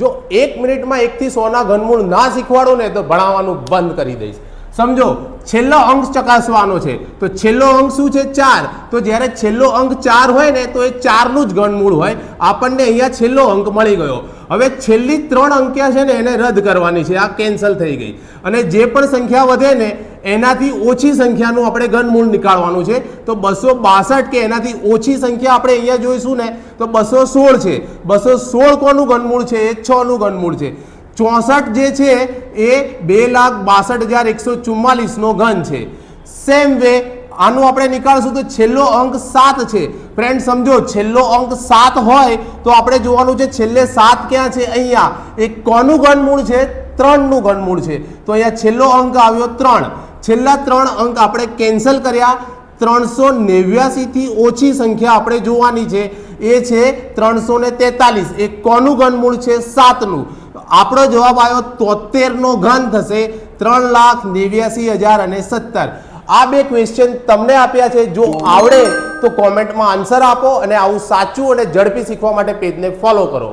જો 1 મિનિટમાં 1 થી 100 ના ઘનમૂળ ના શીખવાડો ને તો ભણાવવાનું બંધ કરી દઈશ. સમજો છેલ્લો અંક ચકાસવાનો છે તો છેલ્લો અંક શું છે 4. તો જ્યારે છેલ્લો અંક 4 હોય ને તો એ 4 નું જ ઘનમૂળ હોય. આપણને અહીંયા છેલ્લો અંક મળી ગયો. હવે છેલ્લી 3 અંક્યા છે ને એને રદ કરવાની છે, આ કેન્સલ થઈ ગઈ. અને જે પણ સંખ્યા વધે ને એનાથી ઓછી સંખ્યાનું આપણે ઘનમૂળ નીકાળવાનું છે. તો 262 કે એનાથી ઓછી સંખ્યા આપણે અહીંયા જોઈશું ને તો 216 છે. 216 કોનું ઘનમૂળ છે? એ 6 નું ઘનમૂળ છે. 64 જે છે એ 2,62,144 નો ઘન છે. સેમ વે આનું આપણે નીકાળશું તો છેલ્લો અંક 7 છે. ફ્રેન્ડ સમજો છેલ્લો અંક 7 હોય તો આપણે જોવાનું છે છેલ્લે 7 ક્યાં છે? અહીંયા. એ કોનું ઘનમૂળ છે? 3 નું ઘનમૂળ છે. તો અહીંયા છેલ્લો અંક આવ્યો 3. છેલ્લા 3 અંક આપણે કેન્સલ કર્યા. 389 થી ઓછી સંખ્યા આપણે જોવાની છે, એ છે 343. એ કોનું ઘનમૂળ છે? 7 નું. આપણો જવાબ આવ્યો 73 નો ઘન થશે. 3,89,017. આ બે ક્વેશ્ચન તમને આપ્યા છે. જો આવડે તો કોમેન્ટમાં આન્સર આપો અને આવું સાચું અને ઝડપી શીખવા માટે પેજને ફોલો કરો.